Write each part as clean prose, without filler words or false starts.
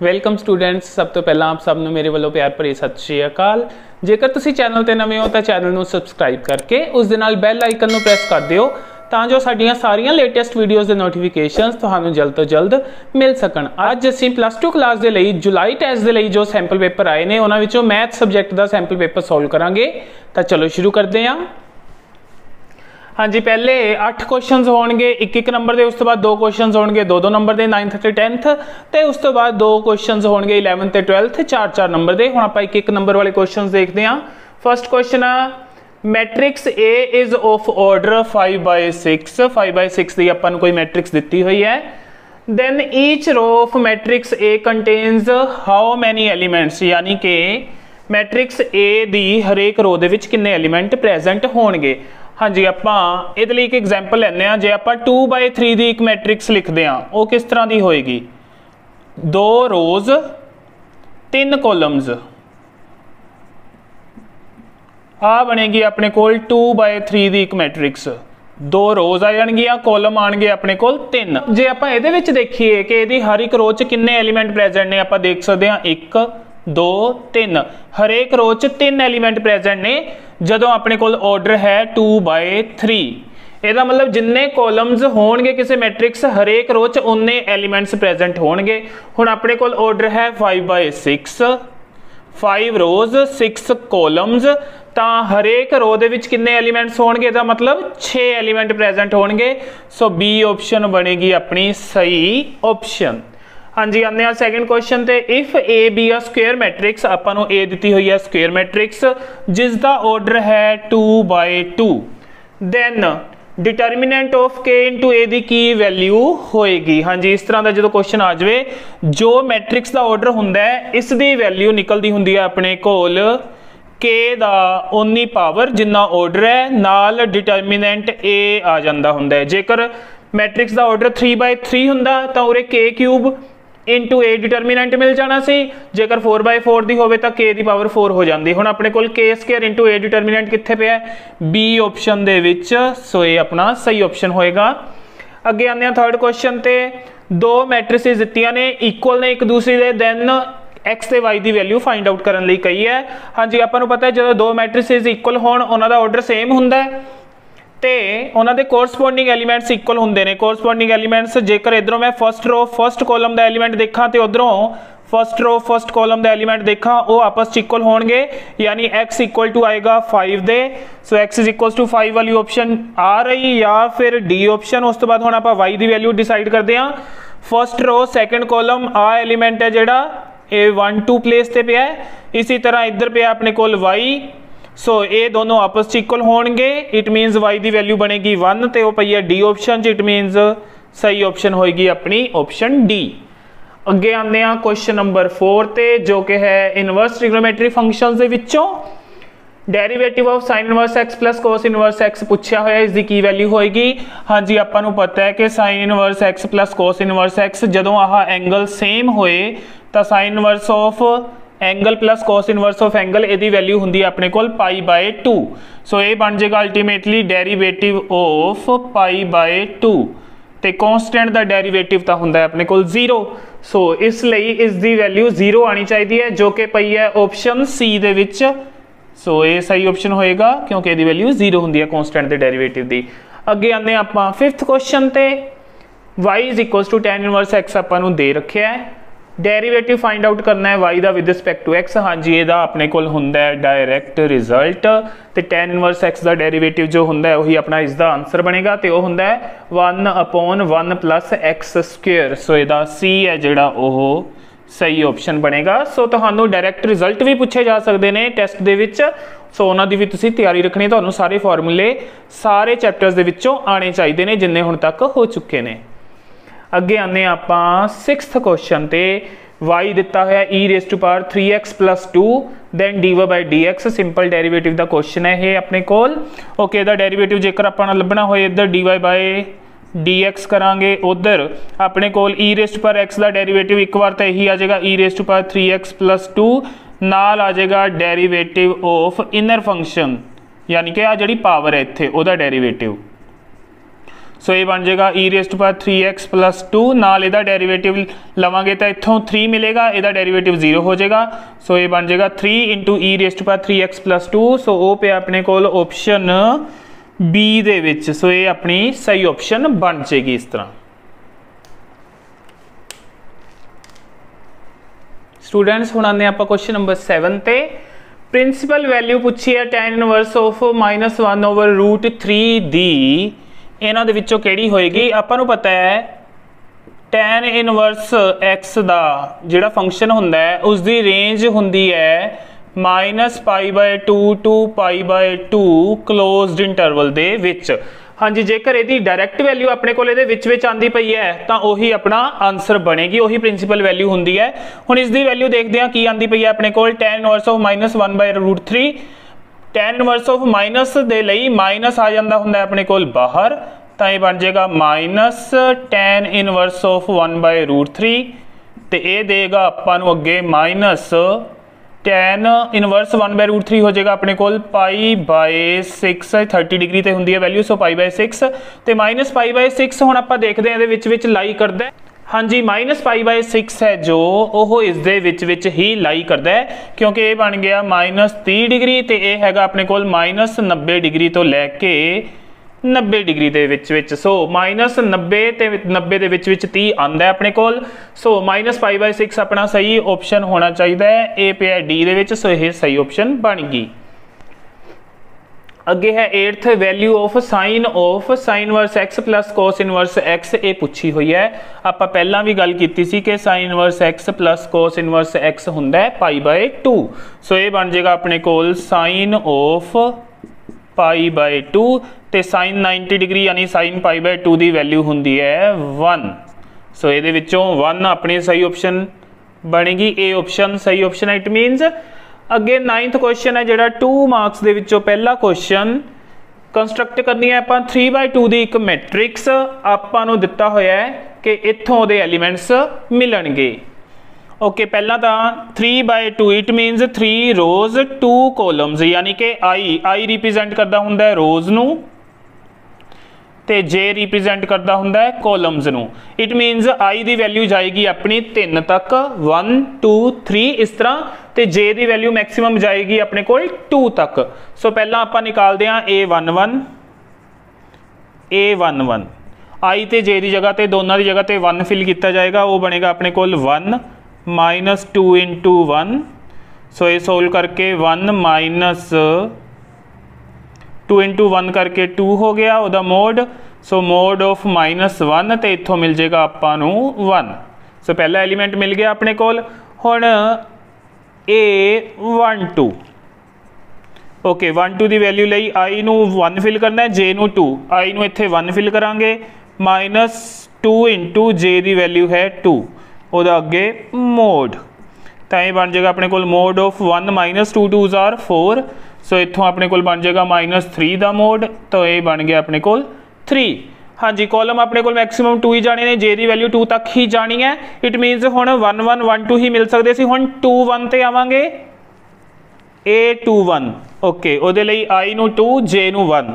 Welcome students. सब तो पहला आप सब नूं मेरे वालों प्यार भरी सत श्री अकाल। जेकर तुसीं चैनल ते नवे हो तो चैनल नूं सबसक्राइब करके उस दे नाल बैल आइकन नूं प्रेस कर दिओ तां जो साडीआं सारियां लेटेस्ट वीडियोज़ दे नोटिफिकेशनस तुहानूं जल्द तो जल्द मिल सकण। अज असीं प्लस 2 क्लास दे लई जुलाई टेस्ट दे लई जो सैंपल पेपर आए ने उन्हां विचों मैथ सबजैक्ट दा सैंपल पेपर सॉल्व करांगे। तां चलो शुरू करदे हां। हाँ जी, पहले 8 क्वेश्चन होणगे एक एक नंबर के, उस तो बाद 2 क्वेश्चन होणगे 2 नंबर के 9th ते 10th ते उस तो बाद 2 क्वेश्चन होणगे 11th ते 12th 4 नंबर के। हुण आपां एक एक नंबर वाले क्वेश्चन देखते हैं। फर्स्ट क्वेश्चन आ matrix A is of order 5/6। 5/6 की आपां नूं कोई मैट्रिक्स दिती हुई है। Then each row of matrix A contains how many elements, यानी कि मैट्रिक्स ए दी हरेक रो दे विच किन्ने एलीमेंट प्रेजेंट होणगे। हाँ जी, आपां इहदे लई एक एग्जाम्पल लैंदे हां। जे आपां 2/3 की एक मैट्रिक्स लिखते हैं वो किस तरह की होएगी? 2 रोज 3 कॉलम्स आ बनेगी अपने कोल 2/3 की एक मैट्रिक्स। 2 रोज आ जाणगियां, कॉलम आणगे अपने कोल 3। जे आपां इहदे विच देखीए कि इहदी हर एक रो च किन्ने एलीमेंट प्रेजेंट ने, आपां देख सकते हैं 1 2 3 हरेक रो च 3 एलीमेंट प्रेजेंट ने। जदों अपने कोल ऑर्डर है 2/3, ਇਹਦਾ मतलब जिन्ने कॉलम्स होणगे किसी मैट्रिक्स हरेक रो च उन्ने एलीमेंट्स प्रेजेंट होणगे। हुण अपने कोल ऑर्डर है 5/6, 5 रोज 6 कॉलम्स, तां हरेक रो दे विच किन्ने एलीमेंट्स होणगे? ਇਹਦਾ मतलब 6 एलीमेंट प्रेजेंट होणगे। सो बी ऑप्शन बनेगी अपनी सही ऑप्शन। हाँ जी, आने आ सैकेंड क्वेश्चन ते। If A be a square matrix, आपां नूं ए दित्ती हुई है स्क्वेयर मैट्रिक्स जिसका ऑर्डर है 2/2, दैन डिटरमिनेंट ऑफ के इंटू ए दी की वैल्यू होएगी। हाँ जी, इस तरह का जो क्वेश्चन आ जाए, जो मैट्रिक्स का ऑर्डर हुंदा है इसकी वैल्यू निकलती हुंदी है अपने कोल के दा उन्नी पावर जिन्ना ऑर्डर है, नाल डिटरमिनेंट ए आ जांदा हुंदा है। जेकर मैट्रिक्स का ऑर्डर 3/3 हुंदा तां उरे के क्यूब इंटू ए डिटरमिनेंट मिल जाना सी। जेकर 4/4 की होवे तां के दी पावर 4 हो जाती। हुण अपने कोल के स्क्वायर इंटू ए डिटरमिनेंट कित्थे पिया? बी ऑप्शन दे विच। सो ये अपना सही ऑप्शन होएगा। अगे आने आ थर्ड क्वेश्चन ते। 2 मैट्रिसेस दित्तियां ने इक्वल ने एक दूसरे दे, दैन एक्स ते वाई की वैल्यू फाइंड आउट करने लई कही है। हाँ जी, आपां नूं पता है जो 2 मैट्रिसेस इक्वल होण उन्हां दा ऑर्डर सेम हुंदा है ते उन्हां दे कोरस्पोंडिंग एलीमेंट्स इक्वल हुंदे ने। कोरस्पोंडिंग एलीमेंट्स जेकर इधरों मैं फर्स्ट रो फर्स्ट कॉलम का एलीमेंट देखा तो उधरों फर्स्ट रो फर्स्ट कॉलम का एलीमेंट देखा, वो आपस च इक्वल होणगे, यानी x इक्वल टू आएगा 5 दे। सो x इज इक्वल टू 5 वाली ऑप्शन आ रही या फिर डी ऑप्शन। उस तो बाद हुण आपां y की वैल्यू डिसाइड करते हैं। फर्स्ट रो सैकेंड कॉलम आ एलीमेंट है जिहड़ा ये 1 2 प्लेस ते पिया है, इसी तरह इधर पिया अपने कोल y। सो ये दोनों आपस च इक्वल होणगे, इट मीनस y की वैल्यू बनेगी 1 ते वो पई है डी ऑप्शन च, इट मीनस सही ऑप्शन होएगी अपनी ऑप्शन डी। अगे आने आ क्वेश्चन नंबर 4 ते, जो कि है इनवर्स ट्रिग्नोमेट्री फंक्शंस दे विचों derivative of sine inverse x plus cos inverse x पूछा होया, इसकी की वैल्यू होएगी? हाँ जी, आपां नूं पता है कि sine inverse x plus cos inverse x जदों आह एंगल सेम होए तां sine inverse of angle plus cos inverse of angle इहदी वैल्यू हुंदी है अपने कोल π/2। सो ये बन जाएगा अल्टीमेटली डेरिवेटिव ऑफ π/2 ते कांस्टेंट दा डेरिवेटिव तां हुंदा है अपने कोल 0। सो इसलिए इसकी वैल्यू 0 आनी चाहिए है, जो कि पई है ऑप्शन सी दे विच। सो ये सही ऑप्शन होएगा क्योंकि इसकी वैल्यू 0 हुंदी है कांस्टेंट दे डेरिवेटिव दी। अगे आने आपां फिफ्थ क्वेश्चन ते। y is equal to tan inverse x आपां नूं दे रखिया है, डेरिवेटिव फाइंड आउट करना है y दा विद रिस्पेक्ट टू x। हाँ जी, ਇਹਦਾ अपने कोल हुंदा है डायरैक्ट रिजल्ट ते tan इनवर्स x ਦਾ डेरिवेटिव जो हुंदा है वही अपना इसका आंसर बनेगा ते वो हुंदा है 1/1 प्लस एक्स स्क्वेयर। सो ਇਹਦਾ c है जिहड़ा ਉਹ सही ऑप्शन बनेगा। सो ਤੁਹਾਨੂੰ डायरैक्ट रिजल्ट भी पूछे जा सकते हैं टैसट ਦੇ ਵਿੱਚ। सो ਉਹਨਾਂ ਦੀ ਵੀ ਤੁਸੀਂ ਤਿਆਰੀ ਰੱਖਣੀ, ਤੁਹਾਨੂੰ ਸਾਰੇ ਫਾਰਮੂਲੇ ਸਾਰੇ ਚੈਪਟਰਸ ਦੇ ਵਿੱਚੋਂ ਆਣੇ ਚਾਹੀਦੇ ਨੇ ਜਿੰਨੇ ਹੁਣ ਤੱਕ ਹੋ ਚੁੱਕੇ ਨੇ। अगे आने आपां 6th क्वेश्चन ते। y दिता है e⁻³ 3x + 2 then dy/dx simple derivative का क्वेश्चन है ये अपने कोल। ओके, इसका डेरिवेटिव जेकर आपां लभना होए इधर dy/dx करांगे, उधर अपने कोल e⁻x का डेरिवेटिव एक बार तो यही आ जाएगा e⁻3x + 2 नाल आ जाएगा डेरिवेटिव ऑफ इनर फंक्शन, यानी कि आ जिहड़ी पावर है इत्थे ओहदा डेरिवेटिव। सो ये बन जाएगा e raise to power 3x plus 2 नाल इहदा डेरीवेटिव लवांगे तो इत्थों 3 मिलेगा, इहदा डेरीवेटिव 0 हो जाएगा। सो ये बन जाएगा 3 into e raise to power 3x plus 2। So वो पे अपने कोल ऑप्शन बी दे विच। सो ये अपनी सही ऑप्शन बन जाएगी इस तरह। स्टूडेंट्स हुण आने आपां क्वेश्चन नंबर 7 ते। प्रिंसीपल वैल्यू पूछी है tan इनवर्स ऑफ -1/√3 दी इन्हां दे विचों किहड़ी होएगी। आपां नूं पता है tan इनवर्स x दा जिहड़ा फंक्शन हुंदा है उसकी रेंज हुंदी है -π/2 टू π/2 क्लोज्ड इंटरवल दे विच। हाँ जी, जेकर यदि डायरैक्ट वैल्यू अपने को विच आती पई है तो उही अपना आंसर बनेगी, उही प्रिंसीपल वैल्यू होंगी है। हुण इसकी वैल्यू देखते हैं की आती पई है अपने को tan inverse of -1/√3। tan inverse of minus दे लई माइनस आ जाता हुंदा है अपने को बाहर, तो ये बन जाएगा माइनस tan इनवर्स ऑफ 1/√3 तो ये देगा आपां नूं अगे माइनस tan इनवर्स 1/√3 हो जाएगा अपने को π/6। 30 डिग्री ते हुंदी है वैल्यू, सो π/6 तो माइनस π/6 हुण आपां देखते हैं इहदे विच लाई करदा है। हाँ जी, -π/6 है जो वो इस दे विच ही लाई करदा है, क्योंकि ये बन गया -30 डिग्री तो यह हैगा अपने को -90 डिग्री तो लैके 90 डिग्री दे विच। सो -90 ते 90 दे विच 30 आंदा है अपने कोल। सो -π/6 अपना सही ऑप्शन होना चाहिए है। ए पे है डी दे विच, सो यह सही ऑप्शन बन गई। अगे है 8th value of sine inverse x plus cos inverse x ये पूछी हुई है। आप पहला भी गल की सी कि sine inverse x plus cos inverse x हुंदा है π/2। सो ये बन जाएगा अपने कोल साइन ऑफ π/2 ते साइन 90 डिग्री यानी साइन π/2 की वैल्यू हुंदी है 1। सो ये विचों 1 अपनी सही ऑप्शन बनेगी, ए ऑप्शन सही ऑप्शन है। इट मीनस अगे 9th क्वेश्चन है जिहड़ा 2 मार्क्स दे विचों पहला क्वेश्चन कंस्ट्रक्ट करनी है आपां 3/2 दी एक मैट्रिक्स आपां नूं दिता होया है कि इत्थों दे एलीमेंट्स मिलणगे। ओके, पहला तो 3/2 इट मीनस 3 रोज 2 कॉलम्स यानी कि आई रिप्रेजेंट करता हुंदा है रोज नूं ते जे रिप्रेजेंट करता हुंदा है कॉलम्स नूं। इट मीनस आई दी वैल्यू जाएगी अपनी 3 तक 1 2 3 इस तरह, ते जे दी वैल्यू मैक्सिमम जाएगी अपने कोल 2 तक। सो पहला आपां निकालदे हां A11 आई ते जे दी जगह ते दोनों की जगह ते 1 फिल किया जाएगा, वो बनेगा अपने कोल 1 -2 इंटू 1। सो ये सोल्व करके 1 माइनस 2 इंटू 1 करके 2 हो गया वह मोड। सो मोड ऑफ -1 तो इत्थों मिल जाएगा आपां नूं 1। सो पहला एलीमेंट मिल गया अपने कोल। हुण A12 ओके 1 2 की वैल्यू लई आई नूं 1 फिल करना है, जे नूं 2, आई नूं इत्थे 1 फिल करांगे -2 इंटू जे की वैल्यू है 2 वह अगे मोड, तो ये बन जाएगा अपने कोल मोड ऑफ 1 -2 2s are 4। सो इत्थों अपने कोल बन जाएगा -3 का मोड, तो ये बन गया अपने कोल 3। हाँ जी, कॉलम अपने कोल मैक्सिमम 2 ही जाने ने, जे की वैल्यू 2 तक ही जानी है। इट मीनस हुण 1 1 1 2 ही मिल सकते सी, हुण 2 1 ते आवांगे A21 ओके उहदे लई आई नूं 2 जे नूं 1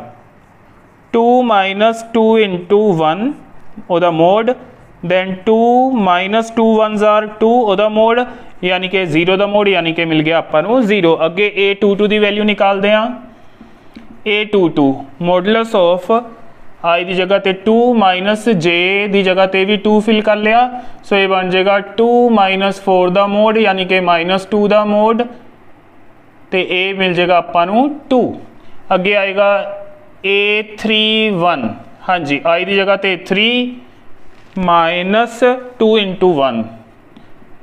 2 -2 इंटू 1 उहदा मोड, दैन 2 -2 1s are 2 उहदा मोड यानी कि 0 का मोड, यानी कि मिल गया आपां नूं 0। अगे A22 की वैल्यू निकालते हैं। A22 मॉडुलस ऑफ आई की जगह ते 2 माइनस जे की जगह ते भी 2 फिल कर लिया। सो ये बन जाएगा 2 -4 का मोड यानी कि -2 का मोड, तो ये मिल जाएगा आपां नूं 2। अगे आएगा A31 हाँ जी आई की जगह ते 3 -2 इंटू 1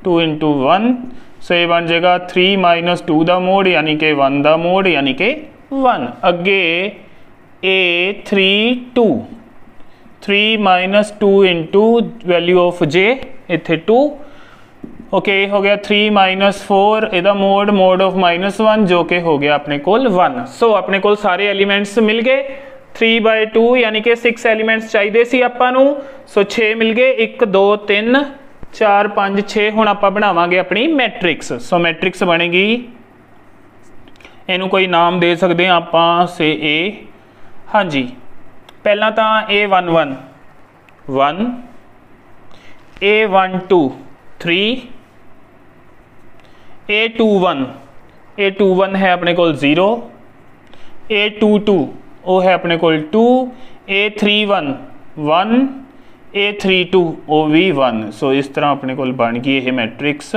2 इंटू 1। सो ये बन जाएगा 3 -2 का मोड यानी कि 1 का मोड यानी कि 1। अगे A32 3 -2 इंटू वैल्यू ऑफ जे इत्थे 2 ओके हो गया 3 -4 इहदा मोड ऑफ -1 जो कि हो गया अपने कोल 1। सो अपने कोल सारे एलीमेंट्स मिल गए 3/2 यानी कि 6 एलीमेंट्स चाहिए सी आपां नूं। सो 6 मिल गए 1 2 3 4 5 6। हुण आपां बनावांगे अपनी मैट्रिक्स। सो मैट्रिक्स बनेगी, इनू कोई नाम दे सकते हैं आपां से ए हाँ जी पहला तो A11 1, A12 3, A21 है अपने को 0, A22 वो है अपने को 2, A31 1, A32 वो भी 1। सो इस तरह अपने को बन गई यह मैट्रिक्स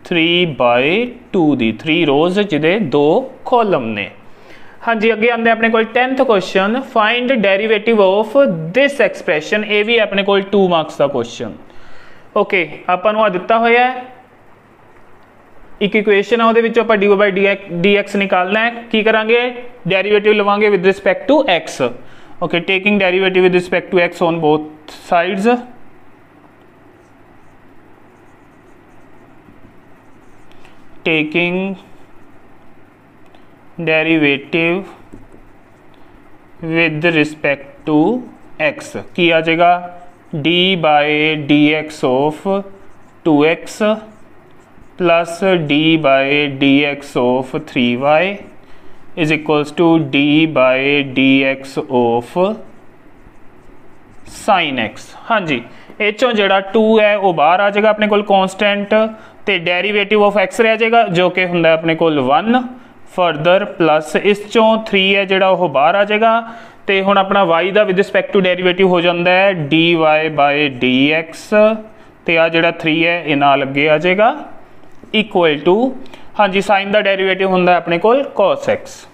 3/2 दी, 3 रोज जिदे 2 कॉलम ने। हाँ जी, अगे आते अपने को 10th question, find derivative of this expression. ये भी अपने को 2 मार्क्स का क्वेश्चन। ओके, आपां आ दिता होया है एक इक्वेशन है, वो आप dy/dx निकालना है। की करांगे, डेरीवेटिव लवांगे with respect to x। Okay, taking derivative with respect to x on both sides. Taking derivative with respect to x की आ जाएगा d/dx of 2x plus d/dx of 3y is equals to d/dx of sin x। हाँ जी, ये चों जड़ा 2 है वो बाहर आ जाएगा अपने को कॉन्स्टेंट, तो डेरीवेटिव ऑफ x रह जाएगा जो कि होंगे अपने को 1 फर्दर, प्लस इस चों 3 है जड़ा वो बाहर आ जाएगा। तो हुण अपना y का विद रिस्पेक्ट टू डेरीवेटिव हो जाता है dy/dx, तो आ जड़ा 3 है ये नाल अगे आ जाएगा इक्वल टू, हाँ जी, साइन का डेरीवेटिव होंगे अपने को cos x।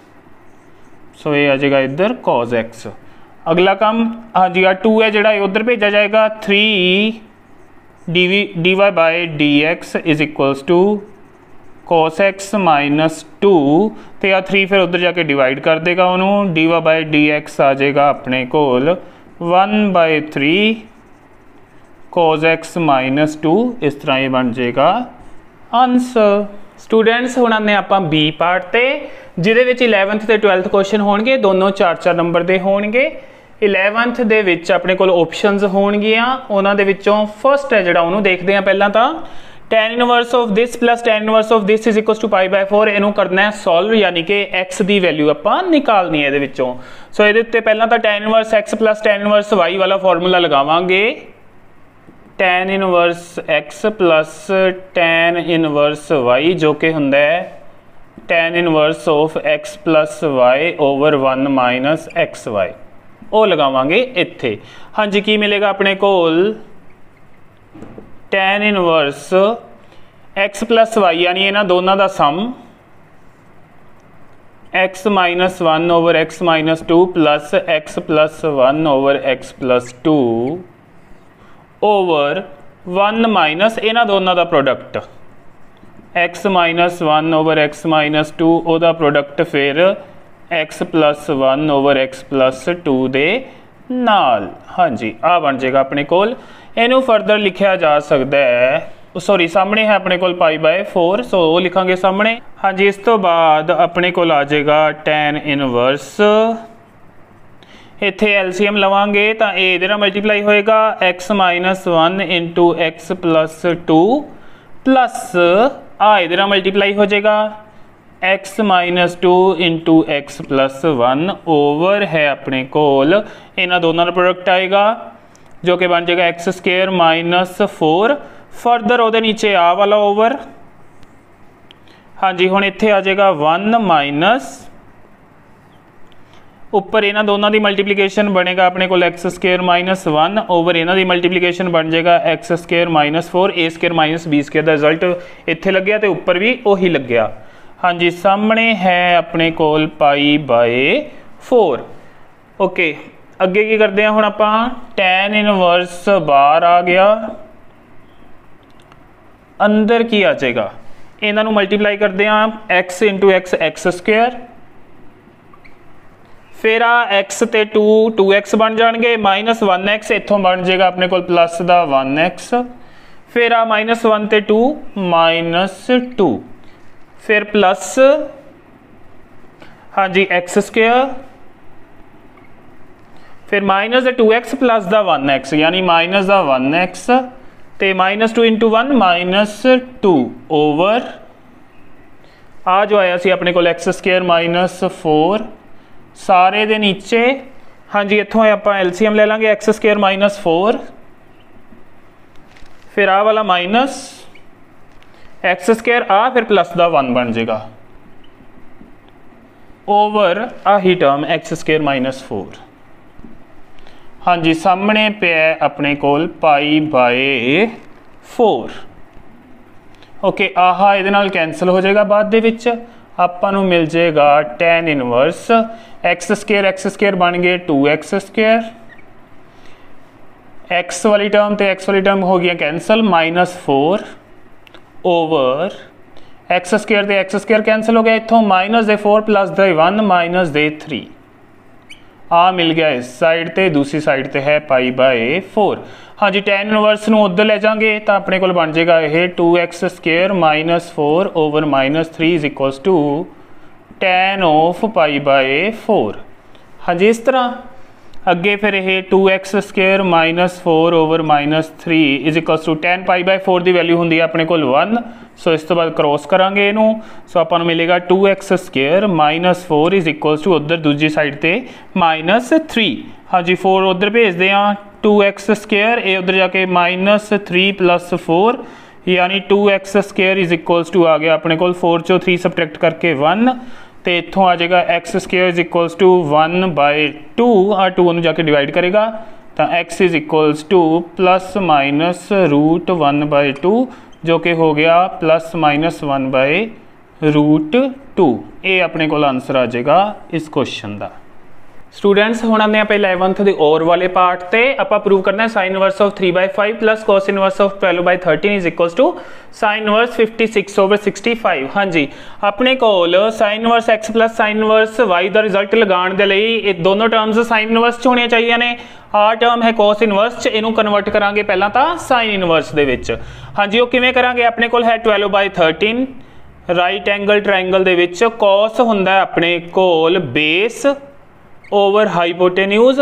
सो ये आ जाएगा इधर cos x। अगला काम, हाँ जी, 2 है जड़ा उधर भेजा जाएगा 3 dy/dx is equals to cos x minus 2, तो या 3 फिर उधर जाके डिवाइड कर देगा उन्होंने, dy/dx आ जाएगा अपने को 1/3 cos x माइनस 2। इस तरह ये बन जाएगा आंसर। स्टूडेंट्स हुण आने आप बी पार्ट ते, जिहदे विच 11th ते 12th क्वेश्चन होणगे, दोनों 4-4 नंबर दे होणगे। 11th दे विच अपने कोल ऑप्शनस होणगियां, उन्हां दे विचों फर्स्ट है जिहड़ा उहनूं देखदे हां। पहलां तां tan inverse of this plus tan inverse of this is equals to π/4, इहनूं करना है सॉल्व, यानी कि x दी वैल्यू आपां निकालनी है इहदे विचों। सो इहदे उत्ते पहलां तां tan inverse x plus tan inverse y वाला फॉर्मूला लगावांगे। tan inverse x plus tan inverse y जो कि हुंदा है tan inverse of x plus y over 1 minus xy, वो लगावांगे इत्थे। हाँ जी, की मिलेगा अपने कोल tan inverse x plus y, यानी इन्हां दोनों का sum x minus 1 over x minus 2 plus x plus 1 over x plus 2 over 1 minus इन्हां दोनों का product x minus 1 over x minus 2 ओदा प्रोडक्ट फिर x plus 1 over x plus 2 दे नाल। हाँ जी, आ बन जाएगा अपने कोल। इनू फर्दर लिखा जा सकता है, सॉरी सामने है अपने कोल π/4, सो वो लिखांगे सामने। हाँ जी, इस तो बाद अपने कोल आ जाएगा tan इनवर्स, इत्थे एलसीएम लवांगे तो ए इहदे नाल मल्टीप्लाई होएगा x minus 1 into x plus 2 plus आ इहदे नाल मल्टीप्लाई हो जाएगा x minus 2 into x plus 1 over है अपने कोल इन्हां दोनों का प्रोडक्ट आएगा जो कि बन जाएगा एक्स स्क्वेयर माइनस 4, फर्दर वो नीचे आ वाला ओवर। हाँ जी, हुण इत्थे आ जाएगा 1 माइनस उपर इन्हां दोनों की मल्टीप्लीकेशन बनेगा अपने को एक्स स्क्वेयर माइनस 1 ओवर इन्हां की मल्टीप्लीकेशन बन जाएगा एक्स स्क्वेयर माइनस 4 ए स्क्वेयर माइनस बी स्क्वेयर का रिजल्ट इत्थे लग्या तो उपर भी उही लग्या। हाँ जी, सामने है अपने कोल π/4। ओके, अगे की करते हैं हुण आपां tan इनवर्स बाहर आ गया, अंदर की आ जाएगा, इन्हां नूं मल्टीप्लाई करते हैं x into x x square, फिर आ x ते 2x बन जाएंगे, माइनस 1x इत्थों बन जाएगा अपने कोल प्लस दा 1x, फिर आ माइनस 1 ते 2 माइनस 2, फिर प्लस हाँ जी एक्स स्क्वेयर, फिर minus 2x plus the 1x यानी माइनस द 1x ते माइनस 2 इंटू 1 माइनस 2 ओवर आ जो आया सी अपने को एक्स स्क्वेयर माइनस 4 सारे दे नीचे हाँ जी, इत्थों आप LCM ले लेंगे एक्स स्केयर माइनस 4, फिर आ वाला माइनस एक्स स्केयर आ फिर प्लस का 1 बन जाएगा ओवर आही टर्म एक्स स्केयर माइनस 4। हाँ जी, सामने पे अपने कोल पाई बाय 4। ओके, आहा ये नाल कैंसल हो जाएगा, बाद दे विच आपां नूं मिल जाएगा tan इनवर्स एक्स स्केयर बन गए 2x स्केयर, एक्स वाली टर्म तो एक्स वाली टर्म हो गया cancel minus 4 over x square cancel हो गया, इतों माइनस दे 4 प्लस दे 1 माइनस दे 3 आ मिल गया इस साइड ते, दूसरी साइड ते है पाई बाय 4। हाँ जी, tan इनवर्स नूं उधर ले जाएंगे तो अपने को बन जाएगा ये 2x square minus 4 over minus 3 is equals to tan of pi by 4। हाँ जी, इस तरह अगे फिर ये 2x square minus 4 over minus 3 is equals to tan pi by 4 की वैल्यू होंगी अपने को 1। सो इस तो बाद क्रॉस करांगे इनू, सो अपन मिलेगा 2x square minus 4 is equals to उधर दूसरी साइड ते माइनस 3। हाँ जी, 4 उधर भेजते हैं 2x स्केयर, ये उधर जाके माइनस 3 प्लस 4 यानी 2x square is equals to आ गया अपने को 4 चो 3 सबट्रैक्ट करके 1, तो इतों आ जाएगा x square is equals to 1 by 2, आ 2 जाके डिवाइड करेगा तो x is equals to plus minus root 1 by 2 जो कि हो गया प्लस माइनस 1 बाय रूट 2। ये अपने को आंसर आ जाएगा इस क्वेश्चन का। स्टूडेंट्स हुण आने आप 11th के और वाले पार्ट से आप प्रूव करना है sine inverse of 3/5 plus cos inverse of 12/13 is equals to sine inverse 56 over 65। हाँ जी, अपने कोल sine inverse x plus sine inverse y का रिजल्ट लगाने के लिए ये दोनों टर्म्स साइन इनवर्स च होनी चाहिए ने। आ टर्म है कॉस इनवर्स च, इनू कन्वर्ट करांगे पहला तो साइन इनवर्स दे विच। हाँ जी, वो किवें करांगे, अपने कोल है 12/13 राइट एंगल ट्रायंगल दे विच कॉस हुंदा अपने कोल बेस ओवर हाइपोटेन्यूज।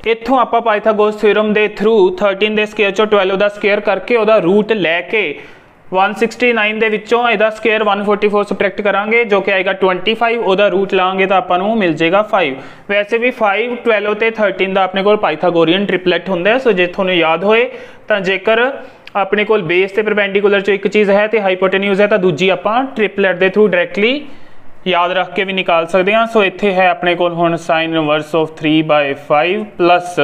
इत्थों आप पाइथागोरस थ्योरम के थ्रू 13 के स्केयर चो 12 का स्केयर करके वह रूट लैके 169 के विचों इहदा स्केयर 144 सबट्रैक्ट करांगे जो कि आएगा 25, वह रूट लाँगे तो आपको मिल जाएगा 5। वैसे भी 5, 12 ते 13 का अपने को पाइथागोरियन ट्रिपलेट होंगे। सो जे थोड़ा याद होए तो जेकर अपने को बेस के परपेंडिकुलर चो एक चीज़ है तो हाइपोटेन्यूज है तो दूजी आप ट्रिपलेट के थ्रू डायरैक्टली याद रख के भी निकाल सकते हैं। सो इत्थे है अपने को हुण साइन इनवर्स ऑफ 3/5 प्लस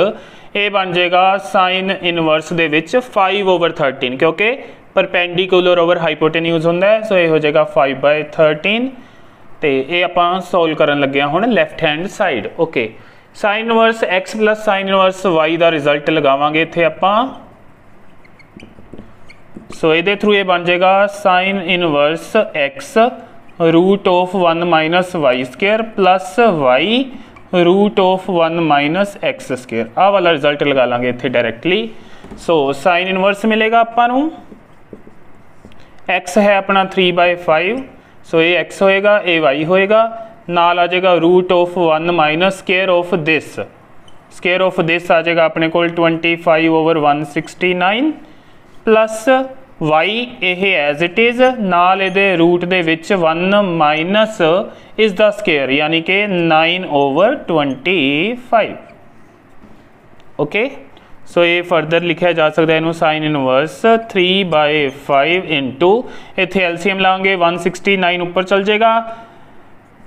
ये बन जाएगा साइन इनवर्स दे विच 5 ओवर 13 क्योंकि परपेंडिकुलर ओवर हाइपोटेन्यूज होंदा है। सो ये हो जाएगा 5/13 तो ये आप सॉल्व करन लगे हुण left hand side. Okay, sine inverse x plus sine inverse y का रिजल्ट लगावांगे इत्थे आपां। सो ये थ्रू ये बन जाएगा sine inverse x root of 1 minus y square plus y root of 1 minus x square. आ वाला रिजल्ट लगा लांगे इत्थे डायरैक्टली। सो साइन इनवर्स मिलेगा आपां एक्स है अपना 3/5, सो ये x होएगा, ये y होएगा, नाल आ जाएगा root of 1 minus square of this आ जाएगा अपने को 25 ओवर 169 प्लस y ये एज इट इज़ नाल ये रूट दे विच 1 माइनस इस दा स्केयर यानी कि 9 ओवर 25। ओके, सो ये फर्दर लिखा जा सकता है इनू साइन इनवर्स 3/5 इंटू इत्थे एलसीएम लाँगे 169 ऊपर चल जाएगा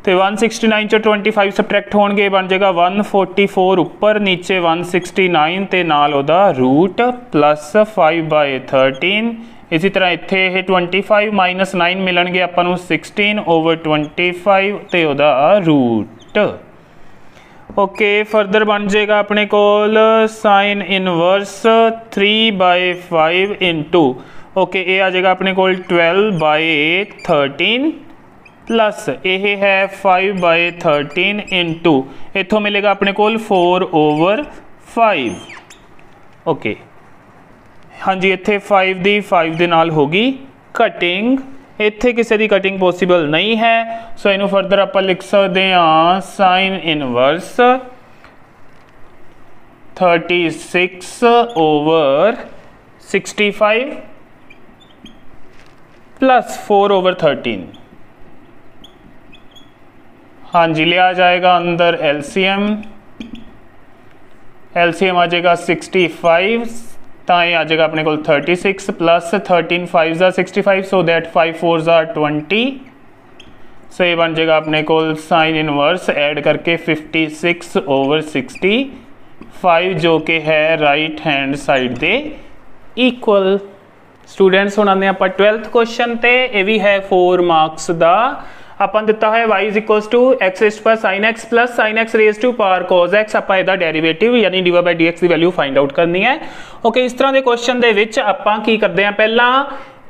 तो 169 चो 25 सबट्रैक्ट होणगे बन जाएगा 144 ऊपर नीचे 169 ते नाल ओदा रूट प्लस 5/13। इसी तरह इत्थे ये 25 माइनस 9 मिलणगे आपां नूं 16 ओवर 25 ते ओदा रूट। ओके, फर्दर बन जाएगा अपने कोल साइन इनवर्स 3/5 इंटू ओके ये आ जाएगा अपने कोल 12/13 प्लस ये है 5/13 इंटू इतों मिलेगा अपने कोल 4 ओवर 5। ओके, हाँ जी, इत्थे 5 दी 5 दे नाल होगी कटिंग, इत्थे किसी की कटिंग पॉसिबल नहीं है। सो इनू फर्दर आप लिख सकते हैं sine inverse 36 over 65 plus 4 over 13। हाँ जी, लिया जाएगा अंदर एलसीएम LCM आ जाएगा 65 तो ये आ जाएगा अपने को 36 प्लस 13 5 65 सो दैट 5 4 20 सो ये बन जाएगा अपने को साइन इनवर्स ऐड करके 56/65 जो कि है राइट हैंड साइड दे इक्वल। स्टूडेंट्स हुण आने आपां 12th क्वेश्चन ते ये भी है 4 मार्क्स दा। ਆਪਾਂ ਦਿੱਤਾ है y is equals to x raise to power sin x plus sin x raise to power cos x ਆਪਾਂ ਇਹਦਾ ਡੈਰੀਵੇਟਿਵ यानी dy by dx ਦੀ ਵੈਲਿਊ फाइंड आउट करनी है। ओके इस तरह के क्वेश्चन ਦੇ ਵਿੱਚ ਆਪਾਂ ਕੀ ਕਰਦੇ ਹਾਂ ਪਹਿਲਾਂ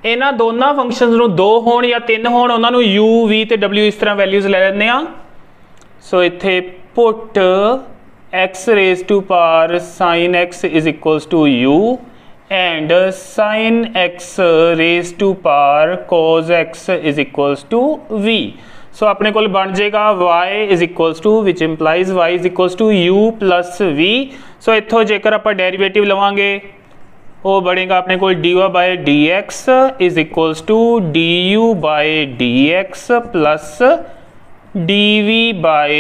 ਇਹਨਾਂ ਦੋਨਾਂ ਫੰਕਸ਼ਨਸ ਨੂੰ 2 ਹੋਣ ਜਾਂ 3 ਹੋਣ ਉਹਨਾਂ ਨੂੰ u v ਤੇ w ਇਸ ਤਰ੍ਹਾਂ ਵੈਲਿਊਜ਼ ਲੈ ਲੈਂਦੇ ਆ। ਸੋ ਇੱਥੇ put x raise to power sin x is equals to u and sin x raise to power cos x is equals to v। So अपने को बन जाएगा y is equals to which implies y is equals to u plus v। सो इत्थों जेकर आप derivative लवांगे वो बनेगा अपने को dy by dx is equals to du by dx plus dv by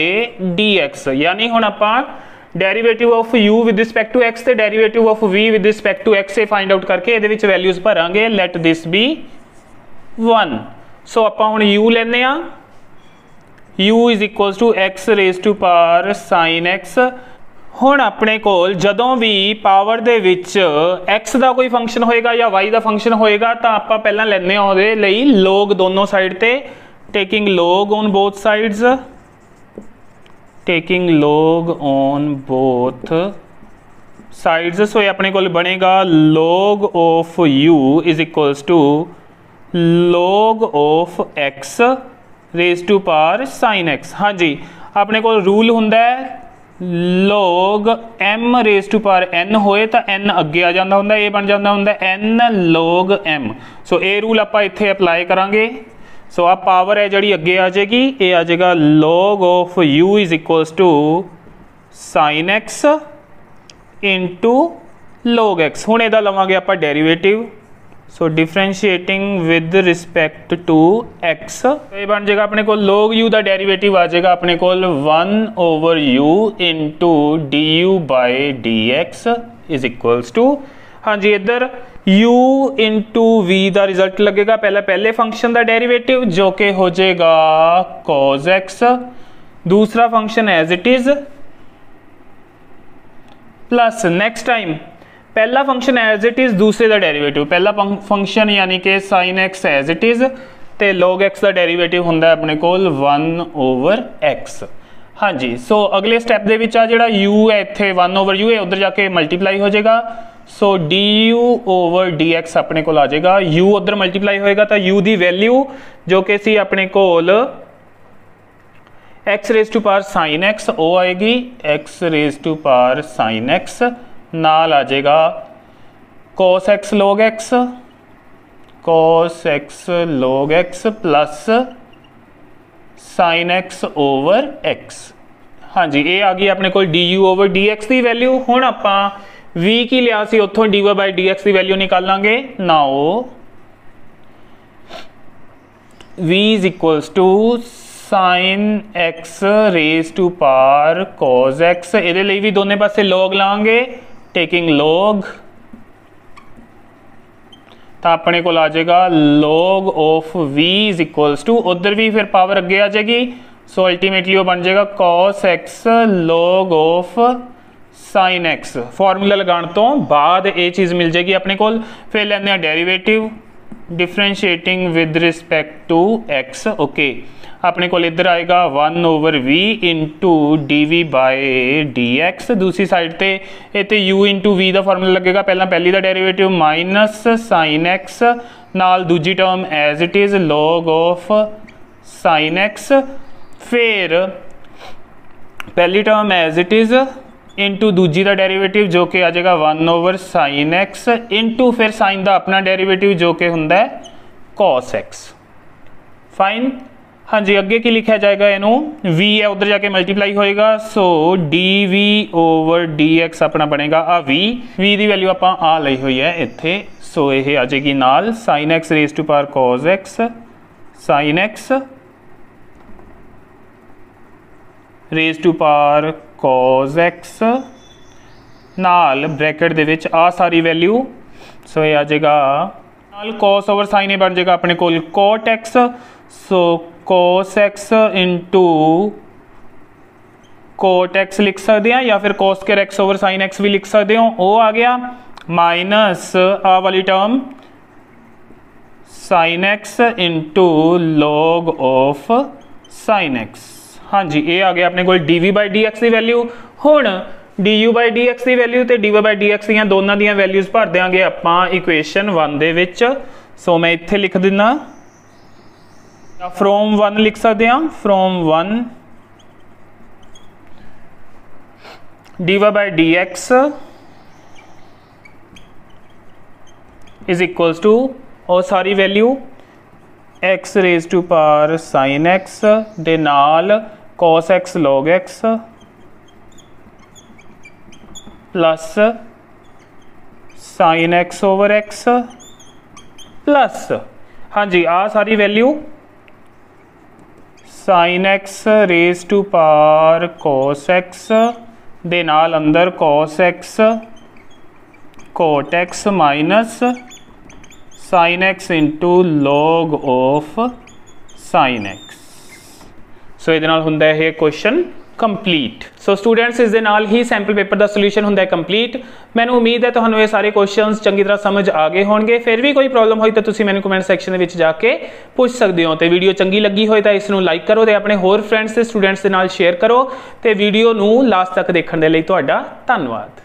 dx यानी हुण आपां derivative of u with respect to x ते derivative of v with respect to x से फाइंड आउट करके ये वैल्यूज भरांगे। Let this be 1। सो आपां हुण u लैने आ u is equals to x raise to power sin x। हुण अपने कोल जदों भी पावर दे विच x दा कोई फंक्शन होएगा या y दा फंक्शन होएगा तो आपां पहलां लैने आ उहदे लई log दोनों साइड ते taking log on both sides taking log on both sides। सो ये अपने को बनेगा log of u is equals to log of x raise to power sin x। हाँ जी अपने को रूल हुंदा है log m raise to power n होए तो n अगे आ जाता हुंदा ये बन जाता हुंदा n log m। सो ये रूल आपां इत्थे अप्लाई करांगे। सो आ पावर है जी अगे आ जाएगी ये आ जाएगा log of u is equals to sin x into log x। हुण इहदा लवांगे आपां derivative. So differentiating with respect to x ये बन जाएगा अपने को log u का डेरीवेटिव आ जाएगा अपने को 1/u into du by dx is equals to हाँ जी इधर u इंटू v का रिजल्ट लगेगा पहले फंक्शन का डेरीवेटिव जो कि हो जाएगा cos x दूसरा function as it is plus next time पहला फंक्शन एज इट इज दूसरे का डेरीवेटिव पहला फंक्शन यानी कि sin x as it is ते log x का डेरीवेटिव होंदा अपने को 1/x। हाँ जी सो अगले स्टैप दे विच आ जिहड़ा u है इत्थे 1/u है उधर जाके मल्टीप्लाई हो जाएगा। सो du/dx अपने को आ जाएगा u उधर मल्टीप्लाई होएगा तो u की वैल्यू जो कि सी अपने को x raise to power sin x वो आएगी x raise to power sin x नाल आ जाएगा cos x log x log x plus sin x over x। हाँ जी ये आ गई अपने को du/dx की वैल्यू। हुण आपां v की लिया सी उत्थों dy by dx की वैल्यू निकालांगे। Now v is equals to sin x raise to power cos x इहदे लई भी दोनों पासे log लांगे टेकिंग log तो अपने को आ जाएगा log of v is equals to उधर भी फिर पावर अगे आ जाएगी। सो अल्टीमेटली वो बन जाएगा cos x log of sin x। Formula लगाने तो बाद ये चीज़ मिल जाएगी अपने को। फिर लेने derivative differentiating with respect to x। Okay अपने को इधर आएगा 1/v into dv by dx दूसरी साइड ते इत्थे u इंटू v का फॉर्मूला लगेगा पहली का डेरीवेटिव माइनस sin x नाल दूजी term as it is log of sin x फिर पहली term as it is into दूजी का डेरीवेटिव जो कि आ जाएगा 1/sin x इंटू फिर साइन का अपना डेरीवेटिव जो कि होंदा है cos x। फाइन हाँ जी अगे की लिखा जाएगा इनू v है उधर जाके मल्टीप्लाई होएगा। सो dv/dx अपना बनेगा आ v की वैल्यू आप आ ली हुई है इत्थे। सो ये आ जाएगी नाल sin x raise to power cos x sin x raise to power cos x नाल ब्रैकेट दे विच आ सारी वैल्यू, सो ये आ जाएगा नाल cos ओवर sin ये बन जाएगा अपने कोल cot x, सो cos x into cot x लिख सकते हैं या फिर cos square x over sin x भी लिख सकते हो, वो आ गया माइनस आ वाली term sin x into log of sin x। हाँ जी, ये आ गया अपने कोल dv बाई dx की वैल्यू। हुण du बाई dx की वैल्यू तो dy बाई dx दी दोनों दी वैल्यूज भर देंगे आपां इक्वेशन 1 दे विच। सो मैं इत्थे लिख दिना फ्रॉम 1 लिख सकते हैं, from 1 dy by dx is equals to और सारी value x raise to power sin x दे नाल cos x log x plus sin x over x plus, हाँ जी, आ सारी value sin x raise to power cos x दे नाल अंदर cos x cot x minus sin x into log of sin x। So ये हुंदा है क्वेश्चन कंप्लीट। सो स्टूडेंट्स इस दे नाल ही सैंपल पेपर का सोल्यूशन हुंदा है कंप्लीट। मैंने उम्मीद है तुहानू ये सारे क्वेश्चंस चंगी तरह समझ आ गए होंगे। फिर भी कोई प्रॉब्लम होई तो तुसी मैनू कमेंट सैक्शन में जाके पूछ सकते हो। तो वीडियो चंगी लगी होए तो इसनू लाइक करो, तो अपने होर फ्रेंड्स ते स्टूडेंट्स दे नाल शेयर करो, तो वीडियो नू लास्ट तक देखने दे लई तुहाडा धन्नवाद।